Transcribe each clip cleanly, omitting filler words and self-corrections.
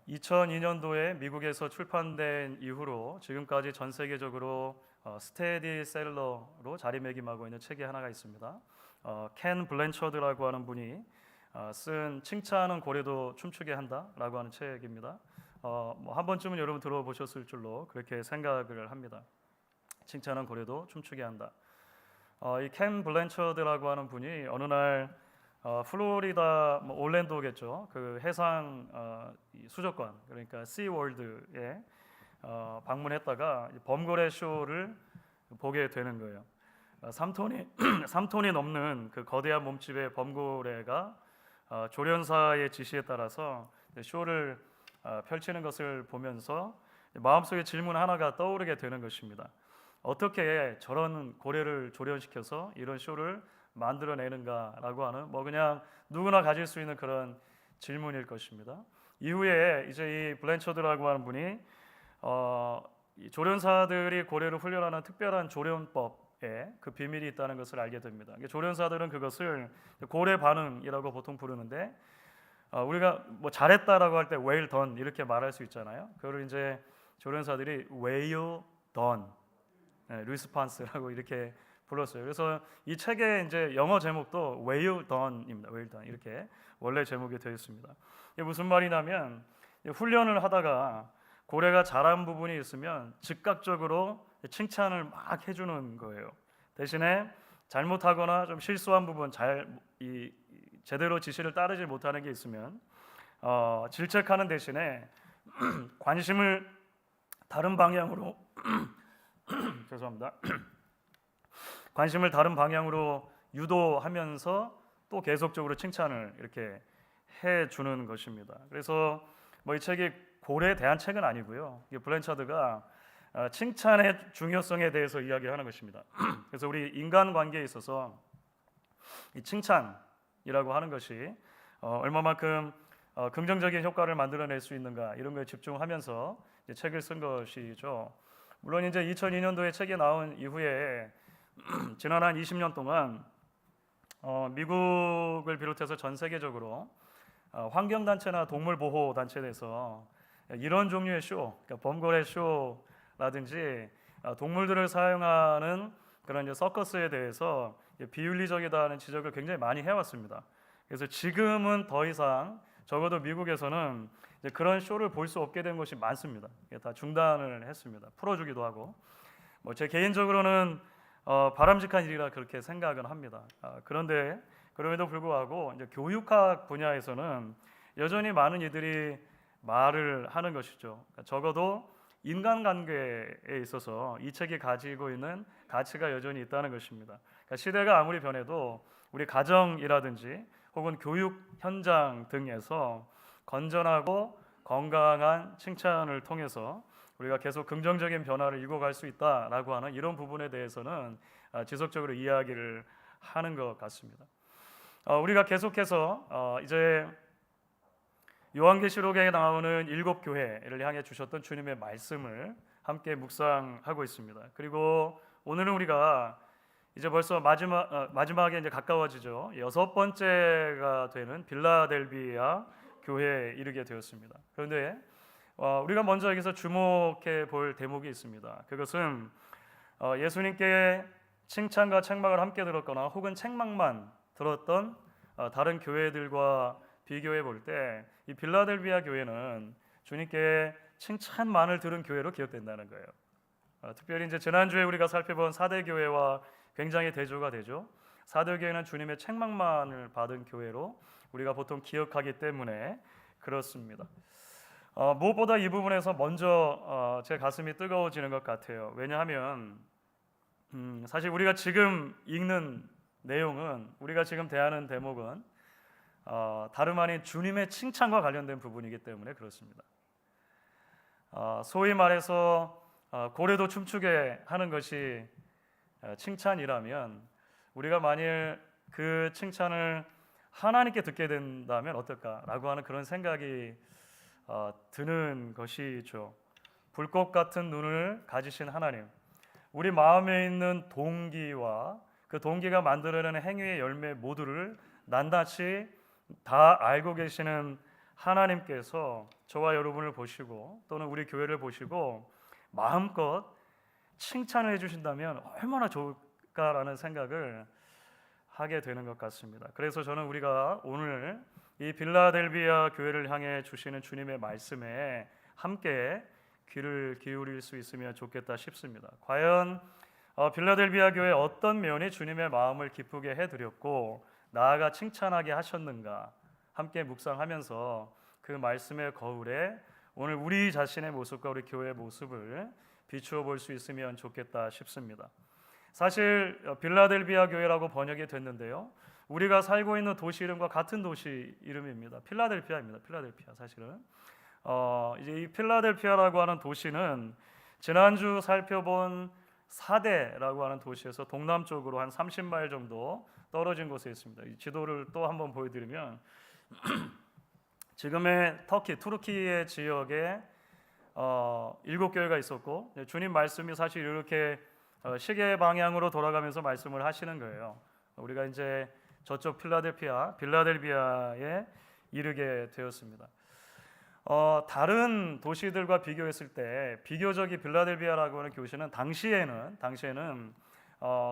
2002년도에 미국에서 출판된 이후로 지금까지 전 세계적으로 스테디셀러로 자리매김하고 있는 책이 하나가 있습니다. 켄 블랜처드라고 하는 분이 쓴 칭찬은 고래도 춤추게 한다라고 하는 책입니다. 한 번쯤은 여러분 들어보셨을 줄로 그렇게 생각을 합니다. 칭찬은 고래도 춤추게 한다. 이 켄 블랜처드라고 하는 분이 어느 날 플로리다 올랜도겠죠. 그 해상 수족관 그러니까 시월드에 방문했다가 범고래 쇼를 보게 되는 거예요. 3톤이 넘는 그 거대한 몸집의 범고래가 조련사의 지시에 따라서 쇼를 펼치는 것을 보면서 마음속에 질문 하나가 떠오르게 되는 것입니다. 어떻게 저런 고래를 조련시켜서 이런 쇼를 만들어내는가라고 하는 그냥 누구나 가질 수 있는 그런 질문일 것입니다. 이후에 이제 이 블랜처드라고 하는 분이 이 조련사들이 고래를 훈련하는 특별한 조련법에 그 비밀이 있다는 것을 알게 됩니다. 조련사들은 그것을 고래 반응이라고 보통 부르는데 우리가 잘했다라고 할 때 well done 이렇게 말할 수 있잖아요. 그걸 이제 조련사들이 well done response라고 이렇게 불렀어요. 그래서 이 책의 이제 영어 제목도 well done입니다. well done 이렇게 원래 제목이 되어 있습니다. 이게 무슨 말이냐면 훈련을 하다가 고래가 잘한 부분이 있으면 즉각적으로 칭찬을 막 해주는 거예요. 대신에 잘못하거나 좀 실수한 부분, 제대로 지시를 따르지 못하는 게 있으면 질책하는 대신에 관심을 다른 방향으로 죄송합니다. 관심을 다른 방향으로 유도하면서 또 계속적으로 칭찬을 이렇게 해주는 것입니다. 그래서 이 책이 고래에 대한 책은 아니고요. 블랜처드가 칭찬의 중요성에 대해서 이야기하는 것입니다. 그래서 우리 인간관계에 있어서 이 칭찬이라고 하는 것이 얼마만큼 긍정적인 효과를 만들어낼 수 있는가 이런 거에 집중하면서 이제 책을 쓴 것이죠. 물론 이제 2002년도에 책이 나온 이후에 지난 한 20년 동안 미국을 비롯해서 전 세계적으로 환경단체나 동물보호단체에서 이런 종류의 쇼, 그러니까 범고래 쇼라든지 동물들을 사용하는 그런 이제 서커스에 대해서 비윤리적이다는 지적을 굉장히 많이 해왔습니다. 그래서 지금은 더 이상 적어도 미국에서는 이제 그런 쇼를 볼 수 없게 된 것이 많습니다. 다 중단을 했습니다. 풀어주기도 하고. 제 개인적으로는 바람직한 일이라 그렇게 생각은 합니다. 그런데 그럼에도 불구하고 이제 교육학 분야에서는 여전히 많은 이들이 말을 하는 것이죠. 그러니까 적어도 인간관계에 있어서 이 책이 가지고 있는 가치가 여전히 있다는 것입니다. 그러니까 시대가 아무리 변해도 우리 가정이라든지 혹은 교육 현장 등에서 건전하고 건강한 칭찬을 통해서 우리가 계속 긍정적인 변화를 이루어갈 수 있다라고 하는 이런 부분에 대해서는 지속적으로 이야기를 하는 것 같습니다. 우리가 계속해서 이제 요한계시록에 나오는 7교회를 향해 주셨던 주님의 말씀을 함께 묵상하고 있습니다. 그리고 오늘은 우리가 이제 벌써 마지막에 이제 가까워지죠. 6번째가 되는 빌라델비아 교회에 이르게 되었습니다. 그런데 우리가 먼저 여기서 주목해 볼 대목이 있습니다. 그것은 예수님께 칭찬과 책망을 함께 들었거나 혹은 책망만 들었던 다른 교회들과 비교해 볼 때 이 빌라델비아 교회는 주님께 칭찬만을 들은 교회로 기억된다는 거예요. 특별히 이제 지난주에 우리가 살펴본 사대 교회와 굉장히 대조가 되죠. 사대 교회는 주님의 책망만을 받은 교회로 우리가 보통 기억하기 때문에 그렇습니다. 무엇보다 이 부분에서 먼저 제 가슴이 뜨거워지는 것 같아요. 왜냐하면 사실 우리가 지금 읽는 내용은 우리가 지금 대하는 대목은 다름 아닌 주님의 칭찬과 관련된 부분이기 때문에 그렇습니다. 소위 말해서 고래도 춤추게 하는 것이 칭찬이라면 우리가 만일 그 칭찬을 하나님께 듣게 된다면 어떨까라고 하는 그런 생각이 드는 것이죠. 불꽃 같은 눈을 가지신 하나님, 우리 마음에 있는 동기와 그 동기가 만들어내는 행위의 열매 모두를 낱낱이 다 알고 계시는 하나님께서 저와 여러분을 보시고 또는 우리 교회를 보시고 마음껏 칭찬을 해주신다면 얼마나 좋을까라는 생각을 하게 되는 것 같습니다. 그래서 저는 우리가 오늘 이 빌라델비아 교회를 향해 주시는 주님의 말씀에 함께 귀를 기울일 수 있으면 좋겠다 싶습니다. 과연 빌라델비아 교회 어떤 면이 주님의 마음을 기쁘게 해드렸고 나아가 칭찬하게 하셨는가 함께 묵상하면서 그 말씀의 거울에 오늘 우리 자신의 모습과 우리 교회의 모습을 비추어 볼 수 있으면 좋겠다 싶습니다. 사실 빌라델비아 교회라고 번역이 됐는데요, 우리가 살고 있는 도시 이름과 같은 도시 이름입니다. 필라델피아입니다. 필라델피아. 사실은 이제 이 필라델피아라고 하는 도시는 지난주 살펴본 사대라고 하는 도시에서 동남쪽으로 한 30마일 정도 떨어진 곳에 있습니다. 이 지도를 또 한번 보여드리면 지금의 투르키의 지역에 7교회가 있었고, 주님 말씀이 사실 이렇게 시계 방향으로 돌아가면서 말씀을 하시는 거예요. 우리가 이제 저쪽 빌라델비아에 이르게 되었습니다. 다른 도시들과 비교했을 때 비교적 이 빌라델비아라고 하는 교시는 당시에는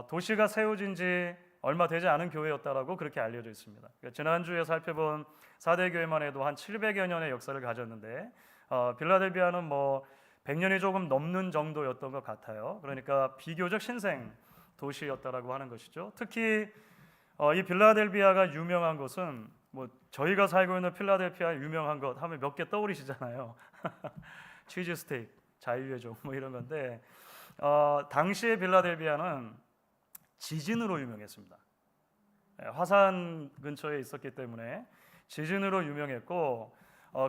도시가 세워진 지 얼마 되지 않은 교회였다라고 그렇게 알려져 있습니다. 그러니까 지난주에 살펴본 사대교회만 해도 한 700여 년의 역사를 가졌는데 빌라델비아는 뭐 100년이 조금 넘는 정도였던 것 같아요. 그러니까 비교적 신생 도시였다라고 하는 것이죠. 특히 이 빌라델비아가 유명한 것은 뭐 저희가 살고 있는 필라델피아 유명한 것 하면 몇 개 떠오르시잖아요. 치즈 스테이크, 자유의 종 뭐 이런 건데 당시의 빌라델비아는 지진으로 유명했습니다. 화산 근처에 있었기 때문에 지진으로 유명했고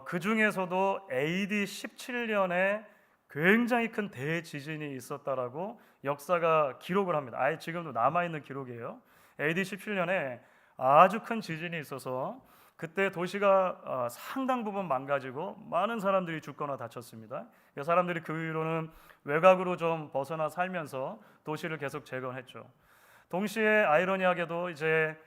그 중에서도 AD 17년에 굉장히 큰 대지진이 있었다라고 역사가 기록을 합니다. 아예 지금도 남아있는 기록이에요. AD 17년에 아주 큰 지진이 있어서 그때 도시가 상당 부분 망가지고 많은 사람들이 죽거나 다쳤습니다. 사람들이 그 이후로는 외곽으로 좀 벗어나 살면서 도시를 계속 재건했죠. 동시에 아이러니하게도 이제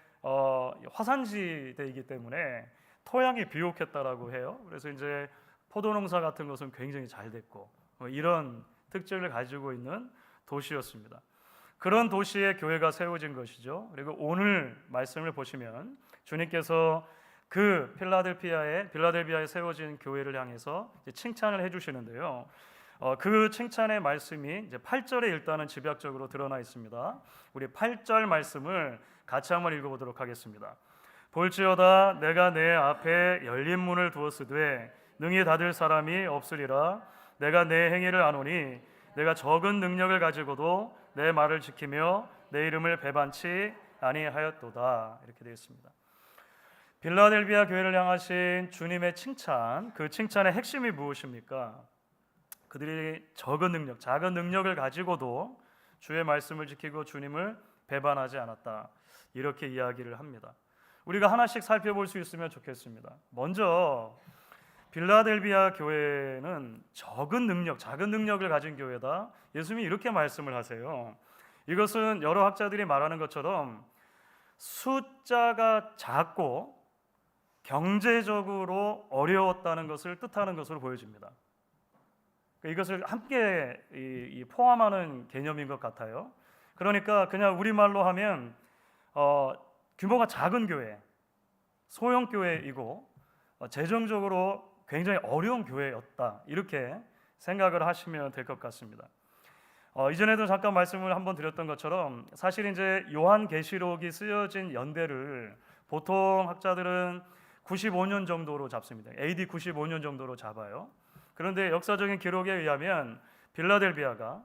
화산지대이기 때문에 토양이 비옥했다라고 해요. 그래서 이제 포도농사 같은 것은 굉장히 잘 됐고 이런 특징을 가지고 있는 도시였습니다. 그런 도시에 교회가 세워진 것이죠. 그리고 오늘 말씀을 보시면 주님께서 그 빌라델비아에 세워진 교회를 향해서 칭찬을 해주시는데요. 그 칭찬의 말씀이 이제 8절에 일단은 집약적으로 드러나 있습니다. 우리 8절 말씀을 같이 한번 읽어보도록 하겠습니다. 볼지어다 내가 내 앞에 열린 문을 두었으되 능히 닫을 사람이 없으리라. 내가 내 행위를 아노니 내가 적은 능력을 가지고도 내 말을 지키며 내 이름을 배반치 아니하였도다. 이렇게 되어 있습니다. 빌라델비아 교회를 향하신 주님의 칭찬, 그 칭찬의 핵심이 무엇입니까? 그들이 적은 능력, 작은 능력을 가지고도 주의 말씀을 지키고 주님을 배반하지 않았다. 이렇게 이야기를 합니다. 우리가 하나씩 살펴볼 수 있으면 좋겠습니다. 먼저 빌라델비아 교회는 적은 능력, 작은 능력을 가진 교회다. 예수님이 이렇게 말씀을 하세요. 이것은 여러 학자들이 말하는 것처럼 숫자가 작고 경제적으로 어려웠다는 것을 뜻하는 것으로 보여집니다. 이것을 함께 포함하는 개념인 것 같아요. 그러니까 그냥 우리말로 하면 규모가 작은 교회, 소형 교회이고 재정적으로 굉장히 어려운 교회였다. 이렇게 생각을 하시면 될 것 같습니다. 이전에도 잠깐 말씀을 한번 드렸던 것처럼 사실 이제 요한계시록이 쓰여진 연대를 보통 학자들은 95년 정도로 잡습니다. AD 95년 정도로 잡아요. 그런데 역사적인 기록에 의하면 빌라델비아가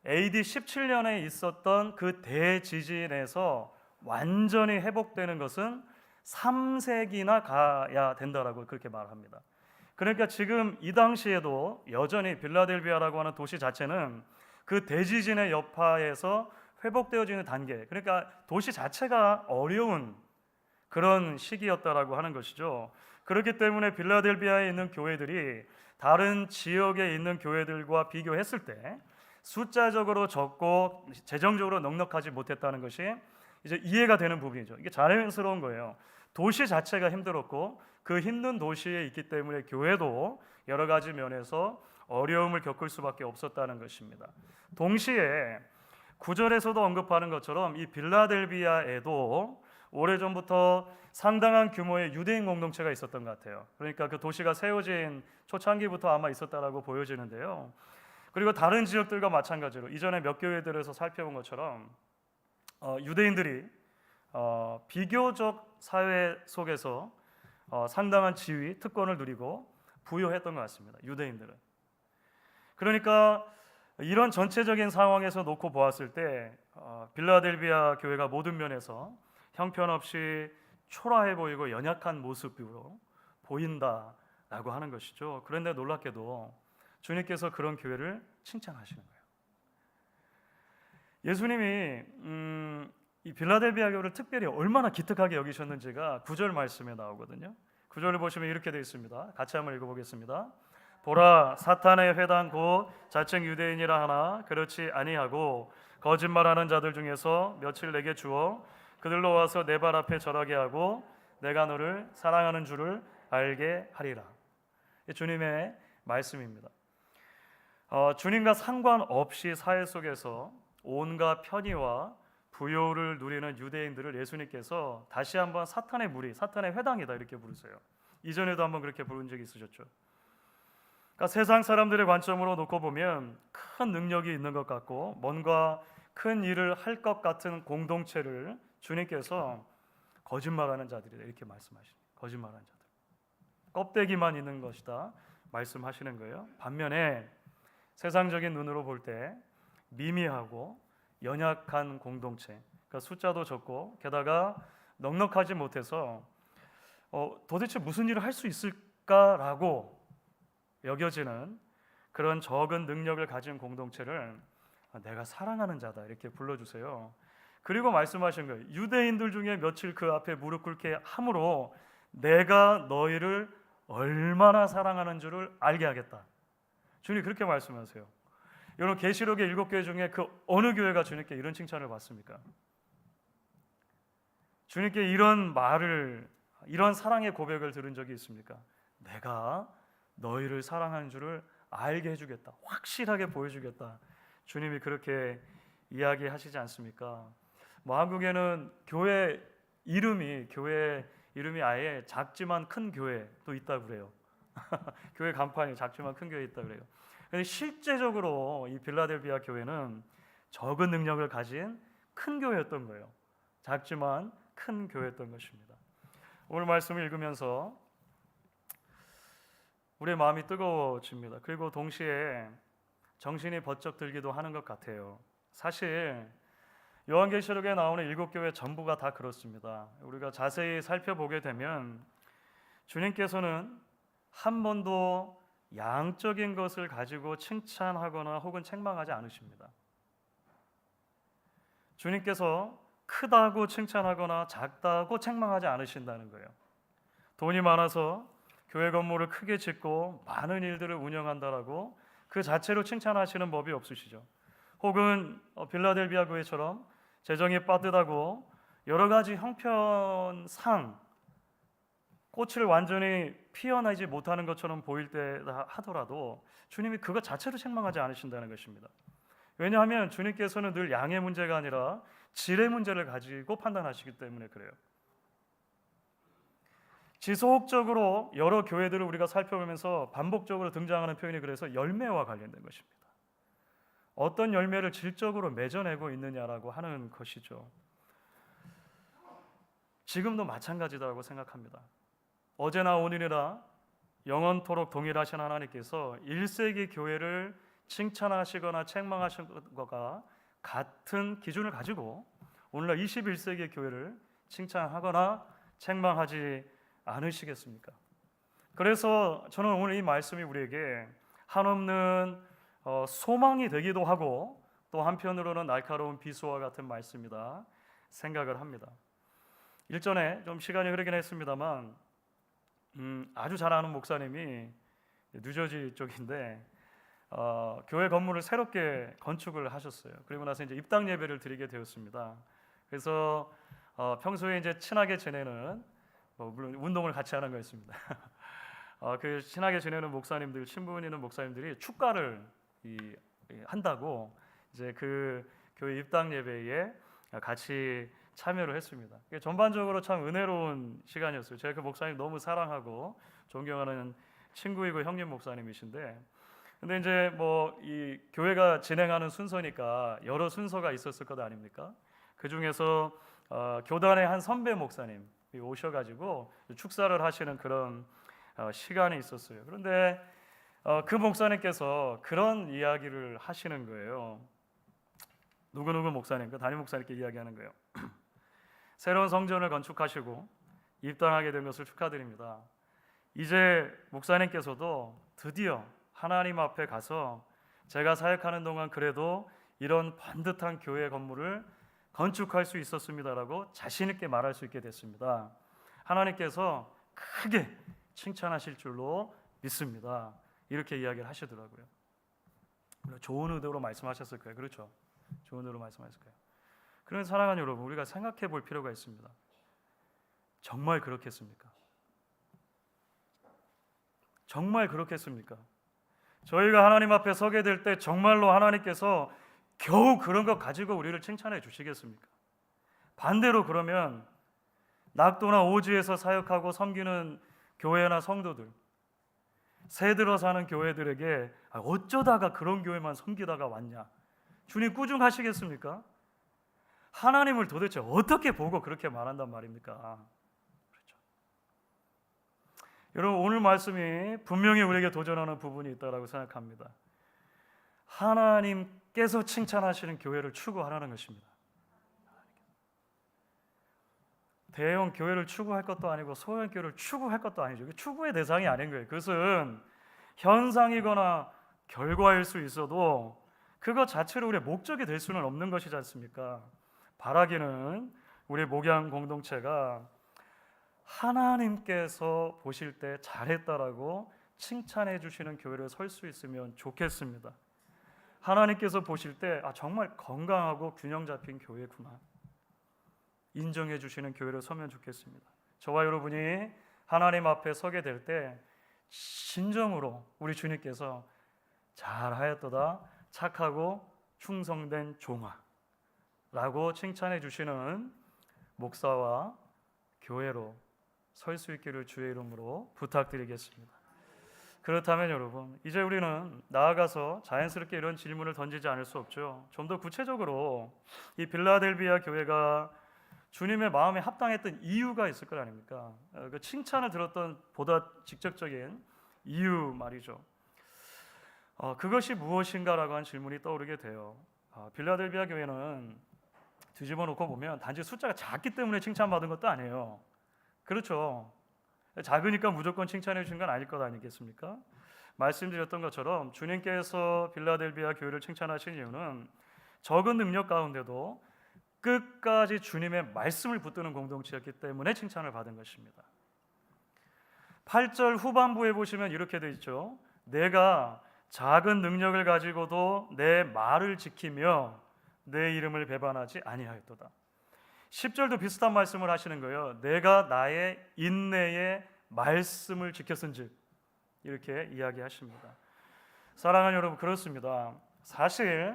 AD 17년에 있었던 그 대지진에서 완전히 회복되는 것은 3세기나 가야 된다라고 그렇게 말합니다. 그러니까 지금 이 당시에도 여전히 빌라델비아라고 하는 도시 자체는 그 대지진의 여파에서 회복되어지는 단계, 그러니까 도시 자체가 어려운 그런 시기였다라고 하는 것이죠. 그렇기 때문에 빌라델비아에 있는 교회들이 다른 지역에 있는 교회들과 비교했을 때 숫자적으로 적고 재정적으로 넉넉하지 못했다는 것이 이제 이해가 되는 부분이죠. 이게 자연스러운 거예요. 도시 자체가 힘들었고 그 힘든 도시에 있기 때문에 교회도 여러 가지 면에서 어려움을 겪을 수밖에 없었다는 것입니다. 동시에 9절에서도 언급하는 것처럼 이 빌라델비아에도 오래전부터 상당한 규모의 유대인 공동체가 있었던 것 같아요. 그러니까 그 도시가 세워진 초창기부터 아마 있었다라고 보여지는데요. 그리고 다른 지역들과 마찬가지로 이전에 몇 교회들에서 살펴본 것처럼 유대인들이 비교적 사회 속에서 상당한 지위, 특권을 누리고 부유했던 것 같습니다. 유대인들은. 그러니까 이런 전체적인 상황에서 놓고 보았을 때 빌라델비아 교회가 모든 면에서 형편없이 초라해 보이고 연약한 모습으로 보인다라고 하는 것이죠. 그런데 놀랍게도 주님께서 그런 교회를 칭찬하시는 거예요. 예수님이 이 빌라델비아 교회를 특별히 얼마나 기특하게 여기셨는지가 9절 말씀에 나오거든요. 9절을 보시면 이렇게 되어 있습니다. 같이 한번 읽어보겠습니다. 보라, 사탄의 회당 곧 자칭 유대인이라 하나 그렇지 아니하고 거짓말하는 자들 중에서 며칠 내게 주어 그들로 와서 내 발 앞에 절하게 하고 내가 너를 사랑하는 줄을 알게 하리라. 주님의 말씀입니다. 주님과 상관없이 사회 속에서 온갖 편의와 부요를 누리는 유대인들을 예수님께서 다시 한번 사탄의 무리, 사탄의 회당이다 이렇게 부르세요. 이전에도 한번 그렇게 부른 적이 있으셨죠. 그러니까 세상 사람들의 관점으로 놓고 보면 큰 능력이 있는 것 같고 뭔가 큰 일을 할 것 같은 공동체를 주님께서 거짓말하는 자들이다 이렇게 말씀하십니다. 거짓말하는 자들, 껍데기만 있는 것이다 말씀하시는 거예요. 반면에 세상적인 눈으로 볼 때 미미하고 연약한 공동체, 그러니까 숫자도 적고 게다가 넉넉하지 못해서 도대체 무슨 일을 할 수 있을까라고 여겨지는 그런 적은 능력을 가진 공동체를 내가 사랑하는 자다 이렇게 불러주세요. 그리고 말씀하신 거예요. 유대인들 중에 며칠 그 앞에 무릎 꿇게 함으로 내가 너희를 얼마나 사랑하는 줄을 알게 하겠다. 주님 그렇게 말씀하세요. 여러분 계시록의 7교회 중에 그 어느 교회가 주님께 이런 칭찬을 받습니까? 주님께 이런 말을, 이런 사랑의 고백을 들은 적이 있습니까? 내가 너희를 사랑하는 줄을 알게 해주겠다, 확실하게 보여주겠다. 주님이 그렇게 이야기하시지 않습니까? 한국에는 교회 이름이 아예 작지만 큰 교회도 있다고 그래요. 교회 간판이 작지만 큰 교회 있다고 그래요. 근데 실제적으로 이 빌라델비아 교회는 적은 능력을 가진 큰 교회였던 거예요. 작지만 큰 교회였던 것입니다. 오늘 말씀을 읽으면서 우리의 마음이 뜨거워집니다. 그리고 동시에 정신이 번쩍 들기도 하는 것 같아요. 사실 요한계시록에 나오는 7교회 전부가 다 그렇습니다. 우리가 자세히 살펴보게 되면 주님께서는 한 번도 양적인 것을 가지고 칭찬하거나 혹은 책망하지 않으십니다. 주님께서 크다고 칭찬하거나 작다고 책망하지 않으신다는 거예요. 돈이 많아서 교회 건물을 크게 짓고 많은 일들을 운영한다라고 그 자체로 칭찬하시는 법이 없으시죠. 혹은 빌라델비아 교회처럼 재정이 빠듯하고 여러 가지 형편상 꽃을 완전히 피어나지 못하는 것처럼 보일 때다 하더라도 주님이 그것 자체로 책망하지 않으신다는 것입니다. 왜냐하면 주님께서는 늘 양의 문제가 아니라 질의 문제를 가지고 판단하시기 때문에 그래요. 지속적으로 여러 교회들을 우리가 살펴보면서 반복적으로 등장하는 표현이 그래서 열매와 관련된 것입니다. 어떤 열매를 질적으로 맺어내고 있느냐라고 하는 것이죠. 지금도 마찬가지다고 생각합니다. 어제나 오늘이나 영원토록 동일하신 하나님께서 1세기 교회를 칭찬하시거나 책망하신 것과 같은 기준을 가지고 오늘날 21세기 교회를 칭찬하거나 책망하지 않으시겠습니까? 그래서 저는 오늘 이 말씀이 우리에게 한없는 소망이 되기도 하고 또 한편으로는 날카로운 비수와 같은 말씀이다 생각을 합니다. 일전에 좀 시간이 흐르긴 했습니다만 아주 잘 아는 목사님이 뉴저지 쪽인데 교회 건물을 새롭게 건축을 하셨어요. 그리고 나서 이제 입당 예배를 드리게 되었습니다. 그래서 평소에 이제 친하게 지내는 물론 운동을 같이 하는 거였습니다. 그 친하게 지내는 목사님들, 친분 있는 목사님들이 축가를 한다고 이제 그 교회 입당 예배에 같이 참여를 했습니다. 전반적으로 참 은혜로운 시간이었어요. 제가 그 목사님 너무 사랑하고 존경하는 친구이고 형님 목사님이신데, 근데 이제 뭐 이 교회가 진행하는 순서니까 여러 순서가 있었을 것 아닙니까? 그 중에서 교단의 한 선배 목사님 오셔가지고 축사를 하시는 그런 시간이 있었어요. 그런데 그 목사님께서 그런 이야기를 하시는 거예요. 누구누구 목사님, 그 담임 목사님께 이야기하는 거예요. 새로운 성전을 건축하시고 입당하게 된 것을 축하드립니다. 이제 목사님께서도 드디어 하나님 앞에 가서 제가 사역하는 동안 그래도 이런 반듯한 교회 건물을 건축할 수 있었습니다라고 자신 있게 말할 수 있게 됐습니다. 하나님께서 크게 칭찬하실 줄로 믿습니다. 이렇게 이야기를 하시더라고요. 좋은 의도로 말씀하셨을 거예요. 그렇죠? 좋은 의도로 말씀하셨을 거예요. 그런 사랑하는 여러분, 우리가 생각해 볼 필요가 있습니다. 정말 그렇겠습니까? 정말 그렇겠습니까? 저희가 하나님 앞에 서게 될 때 정말로 하나님께서 겨우 그런 것 가지고 우리를 칭찬해 주시겠습니까? 반대로 그러면 낙도나 오지에서 사역하고 섬기는 교회나 성도들, 새들어 사는 교회들에게 어쩌다가 그런 교회만 섬기다가 왔냐? 주님 꾸중하시겠습니까? 하나님을 도대체 어떻게 보고 그렇게 말한단 말입니까? 그렇죠. 여러분, 오늘 말씀이 분명히 우리에게 도전하는 부분이 있다고 생각합니다. 하나님께서 칭찬하시는 교회를 추구하라는 것입니다. 대형 교회를 추구할 것도 아니고 소형 교회를 추구할 것도 아니죠. 추구의 대상이 아닌 거예요. 그것은 현상이거나 결과일 수 있어도 그것 자체로 우리의 목적이 될 수는 없는 것이지 않습니까? 바라기는 우리 목양 공동체가 하나님께서 보실 때 잘했다라고 칭찬해 주시는 교회를 설 수 있으면 좋겠습니다. 하나님께서 보실 때 정말 건강하고 균형 잡힌 교회구나 인정해 주시는 교회를 서면 좋겠습니다. 저와 여러분이 하나님 앞에 서게 될 때 진정으로 우리 주님께서 잘하였도다 착하고 충성된 종아라고 칭찬해 주시는 목사와 교회로 설 수 있기를 주의 이름으로 부탁드리겠습니다. 그렇다면 여러분, 이제 우리는 나아가서 자연스럽게 이런 질문을 던지지 않을 수 없죠. 좀 더 구체적으로 이 빌라델비아 교회가 주님의 마음에 합당했던 이유가 있을 것 아닙니까? 그 칭찬을 들었던 보다 직접적인 이유 말이죠. 그것이 무엇인가라고 한 질문이 떠오르게 돼요. 빌라델비아 교회는 뒤집어 놓고 보면 단지 숫자가 작기 때문에 칭찬받은 것도 아니에요. 그렇죠. 작으니까 무조건 칭찬해 주신 건 아닐 것 아니겠습니까? 말씀드렸던 것처럼 주님께서 빌라델비아 교회를 칭찬하신 이유는 적은 능력 가운데도 끝까지 주님의 말씀을 붙드는 공동체였기 때문에 칭찬을 받은 것입니다. 8절 후반부에 보시면 이렇게 되어 있죠. 내가 작은 능력을 가지고도 내 말을 지키며 내 이름을 배반하지 아니하였도다. 10절도 비슷한 말씀을 하시는 거예요. 내가 나의 인내의 말씀을 지켰은즉 이렇게 이야기하십니다. 사랑하는 여러분, 그렇습니다. 사실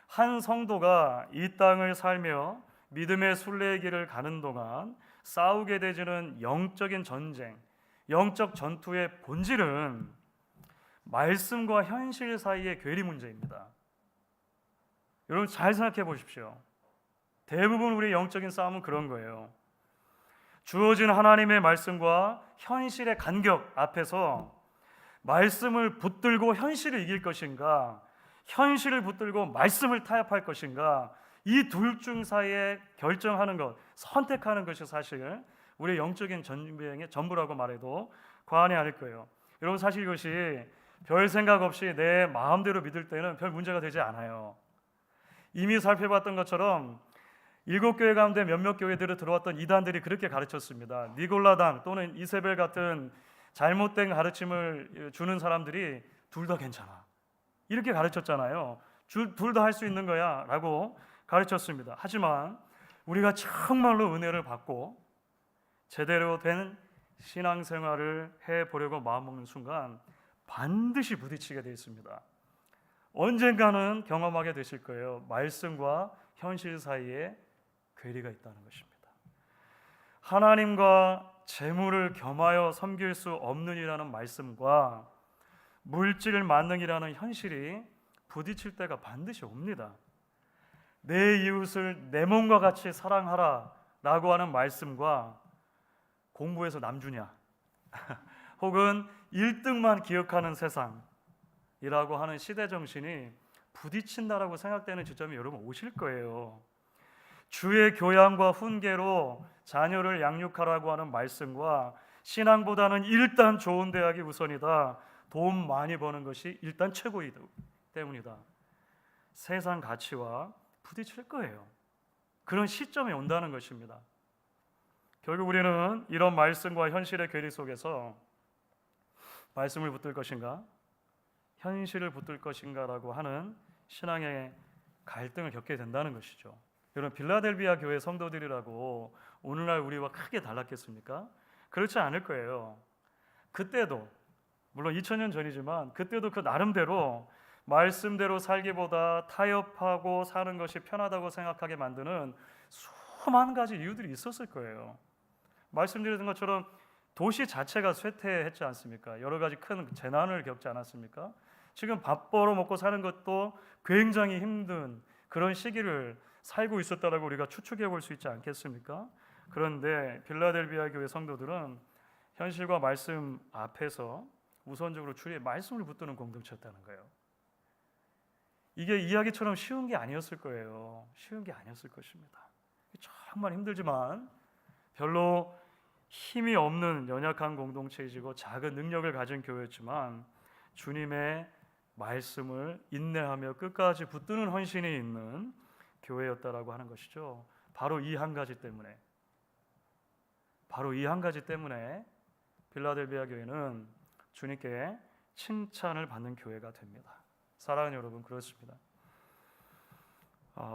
한 성도가 이 땅을 살며 믿음의 순례의 길을 가는 동안 싸우게 되지는 영적인 전쟁, 영적 전투의 본질은 말씀과 현실 사이의 괴리 문제입니다. 여러분 잘 생각해 보십시오. 대부분 우리의 영적인 싸움은 그런 거예요. 주어진 하나님의 말씀과 현실의 간격 앞에서 말씀을 붙들고 현실을 이길 것인가, 현실을 붙들고 말씀을 타협할 것인가, 이 둘 중 사이에 결정하는 것, 선택하는 것이 사실 우리의 영적인 전쟁의 전부라고 말해도 과언이 아닐 거예요. 여러분 사실 이것이 별 생각 없이 내 마음대로 믿을 때는 별 문제가 되지 않아요. 이미 살펴봤던 것처럼 7교회 가운데 몇몇 교회들을 들어왔던 이단들이 그렇게 가르쳤습니다. 니골라당 또는 이세벨 같은 잘못된 가르침을 주는 사람들이 둘 다 괜찮아 이렇게 가르쳤잖아요. 둘 다 할 수 있는 거야 라고 가르쳤습니다. 하지만 우리가 정말로 은혜를 받고 제대로 된 신앙생활을 해보려고 마음먹는 순간 반드시 부딪히게 되어 있습니다. 언젠가는 경험하게 되실 거예요. 말씀과 현실 사이에 괴리가 있다는 것입니다. 하나님과 재물을 겸하여 섬길 수 없느니라는 말씀과 물질 만능이라는 현실이 부딪힐 때가 반드시 옵니다. 내 이웃을 내 몸과 같이 사랑하라 라고 하는 말씀과 공부해서 남주냐 혹은 1등만 기억하는 세상이라고 하는 시대 정신이 부딪힌다라고 생각되는 지점이 여러분 오실 거예요. 주의 교양과 훈계로 자녀를 양육하라고 하는 말씀과 신앙보다는 일단 좋은 대학이 우선이다, 돈 많이 버는 것이 일단 최고이기 때문이다, 세상 가치와 부딪힐 거예요. 그런 시점이 온다는 것입니다. 결국 우리는 이런 말씀과 현실의 괴리 속에서 말씀을 붙들 것인가, 현실을 붙들 것인가라고 하는 신앙의 갈등을 겪게 된다는 것이죠. 여러분, 빌라델비아 교회 성도들이라고 오늘날 우리와 크게 달랐겠습니까? 그렇지 않을 거예요. 그때도 물론 2000년 전이지만 그때도 그 나름대로 말씀대로 살기보다 타협하고 사는 것이 편하다고 생각하게 만드는 수많은 가지 이유들이 있었을 거예요. 말씀드린 것처럼 도시 자체가 쇠퇴했지 않습니까? 여러 가지 큰 재난을 겪지 않았습니까? 지금 밥 벌어 먹고 사는 것도 굉장히 힘든 그런 시기를 살고 있었다라고 우리가 추측해 볼 수 있지 않겠습니까? 그런데 빌라델비아 교회 성도들은 현실과 말씀 앞에서 우선적으로 주의 말씀을 붙드는 공동체였다는 거예요. 이게 이야기처럼 쉬운 게 아니었을 거예요. 쉬운 게 아니었을 것입니다. 정말 힘들지만 별로 힘이 없는 연약한 공동체이고 작은 능력을 가진 교회였지만 주님의 말씀을 인내하며 끝까지 붙드는 헌신이 있는 교회였다라고 하는 것이죠. 바로 이 한 가지 때문에 빌라델비아 교회는 주님께 칭찬을 받는 교회가 됩니다. 사랑하는 여러분, 그렇습니다.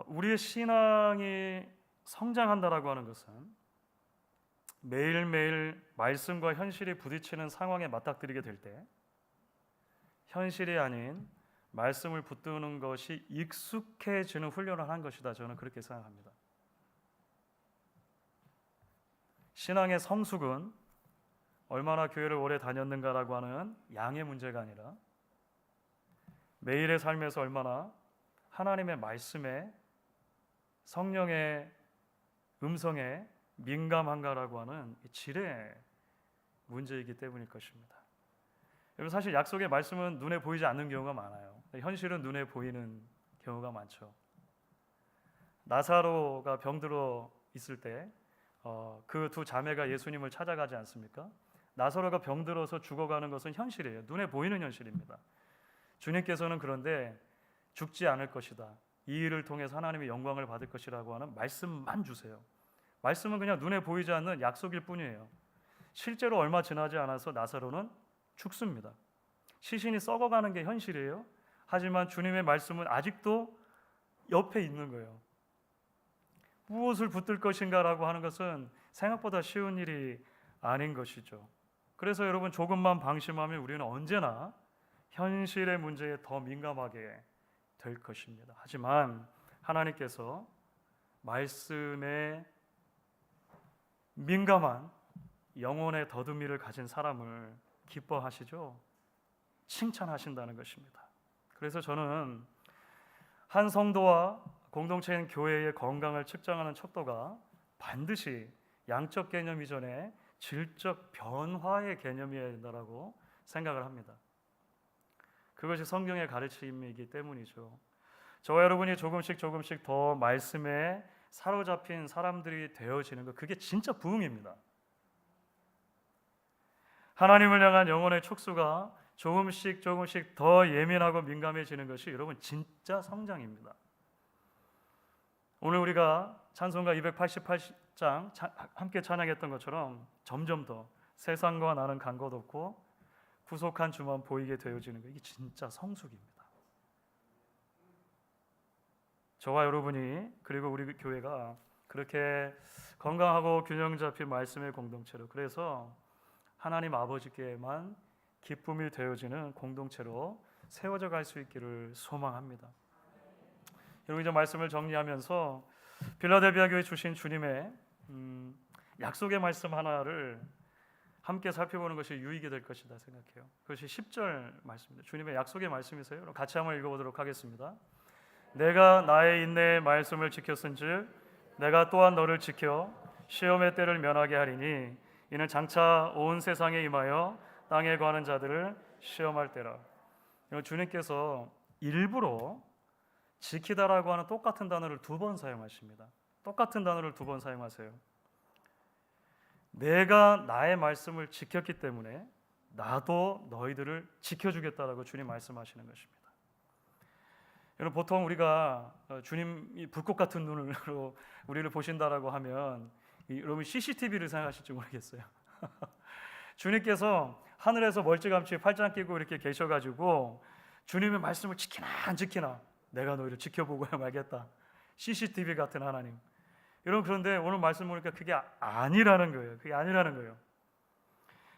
우리의 신앙이 성장한다라고 하는 것은 매일매일 말씀과 현실이 부딪히는 상황에 맞닥뜨리게 될 때 현실이 아닌 말씀을 붙드는 것이 익숙해지는 훈련을 한 것이다, 저는 그렇게 생각합니다. 신앙의 성숙은 얼마나 교회를 오래 다녔는가라고 하는 양의 문제가 아니라 매일의 삶에서 얼마나 하나님의 말씀에, 성령의 음성에 민감한가라고 하는 질의 문제이기 때문일 것입니다. 여러분, 사실 약속의 말씀은 눈에 보이지 않는 경우가 많아요. 현실은 눈에 보이는 경우가 많죠. 나사로가 병들어 있을 때 그 두 자매가 예수님을 찾아가지 않습니까? 나사로가 병들어서 죽어가는 것은 현실이에요. 눈에 보이는 현실입니다. 주님께서는 그런데 죽지 않을 것이다, 이 일을 통해서 하나님의 영광을 받을 것이라고 하는 말씀만 주세요. 말씀은 그냥 눈에 보이지 않는 약속일 뿐이에요. 실제로 얼마 지나지 않아서 나사로는 죽습니다. 시신이 썩어가는 게 현실이에요. 하지만 주님의 말씀은 아직도 옆에 있는 거예요. 무엇을 붙들 것인가라고 하는 것은 생각보다 쉬운 일이 아닌 것이죠. 그래서 여러분, 조금만 방심하면 우리는 언제나 현실의 문제에 더 민감하게 될 것입니다. 하지만 하나님께서 말씀에 민감한 영혼의 더듬이를 가진 사람을 기뻐하시죠. 칭찬하신다는 것입니다. 그래서 저는 한 성도와 공동체인 교회의 건강을 측정하는 척도가 반드시 양적 개념 이전에 질적 변화의 개념이어야 된다고 생각을 합니다. 그것이 성경의 가르침이기 때문이죠. 저와 여러분이 조금씩 더 말씀에 사로잡힌 사람들이 되어지는 것, 그게 진짜 부흥입니다. 하나님을 향한 영혼의 촉수가 조금씩 더 예민하고 민감해지는 것이 여러분 진짜 성장입니다. 오늘 우리가 찬송가 288장 함께 찬양했던 것처럼 점점 더 세상과 나는 간 것 없고 구속한 주만 보이게 되어지는 것, 이게 진짜 성숙입니다. 저와 여러분이, 그리고 우리 교회가 그렇게 건강하고 균형 잡힌 말씀의 공동체로, 그래서 하나님 아버지께만 기쁨이 되어지는 공동체로 세워져 갈 수 있기를 소망합니다. 여러분, 이제 말씀을 정리하면서 필라델피아 교회 주신 주님의 약속의 말씀 하나를 함께 살펴보는 것이 유익이 될 것이다 생각해요. 그것이 10절 말씀입니다. 주님의 약속의 말씀이세요. 그럼 같이 한번 읽어보도록 하겠습니다. 내가 나의 인내의 말씀을 지켰은즉 내가 또한 너를 지켜 시험의 때를 면하게 하리니 이는 장차 온 세상에 임하여 땅에 관한 자들을 시험할 때라. 주님께서 일부러 지키다라고 하는 똑같은 단어를 2번 사용하십니다. 똑같은 단어를 2번 사용하세요. 내가 나의 말씀을 지켰기 때문에 나도 너희들을 지켜주겠다라고 주님 말씀하시는 것입니다. 여러분, 보통 우리가 주님이 불꽃 같은 눈으로 우리를 보신다라고 하면 여러분 CCTV를 생각하실지 모르겠어요. 주님께서 하늘에서 멀찌감치 팔짱 끼고 이렇게 계셔가지고 주님의 말씀을 지키나 안 지키나 내가 너희를 지켜보고야 말겠다. CCTV 같은 하나님. 여러분, 그런데 오늘 말씀 보니까 그게 아니라는 거예요. 그게 아니라는 거예요.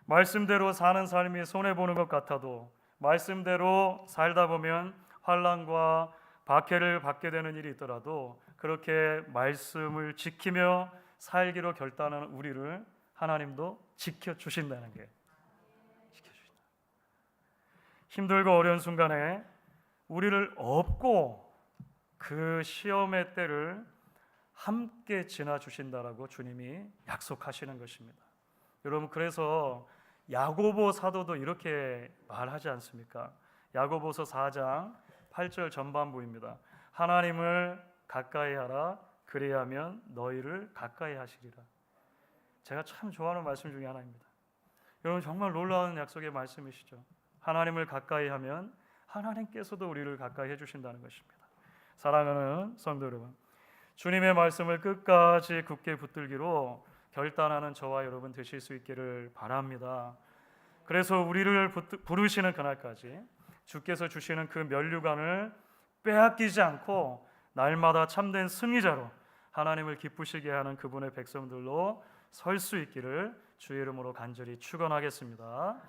말씀대로 사는 삶이 손해보는 것 같아도 말씀대로 살다 보면 환난과 박해를 받게 되는 일이 있더라도 그렇게 말씀을 지키며 살기로 결단하는 우리를 하나님도 지켜주신다는 게, 지켜주신다. 힘들고 어려운 순간에 우리를 업고 그 시험의 때를 함께 지나주신다라고 주님이 약속하시는 것입니다. 여러분, 그래서 야고보 사도도 이렇게 말하지 않습니까? 야고보서 4장 8절 전반부입니다. 하나님을 가까이 하라, 그리하면 너희를 가까이 하시리라. 제가 참 좋아하는 말씀 중에 하나입니다. 여러분, 정말 놀라운 약속의 말씀이시죠. 하나님을 가까이 하면 하나님께서도 우리를 가까이 해주신다는 것입니다. 사랑하는 성도 여러분, 주님의 말씀을 끝까지 굳게 붙들기로 결단하는 저와 여러분 되실 수 있기를 바랍니다. 그래서 우리를 부르시는 그날까지 주께서 주시는 그 면류관을 빼앗기지 않고 날마다 참된 승리자로 하나님을 기쁘시게 하는 그분의 백성들로 설 수 있기를 주의 이름으로 간절히 축원하겠습니다.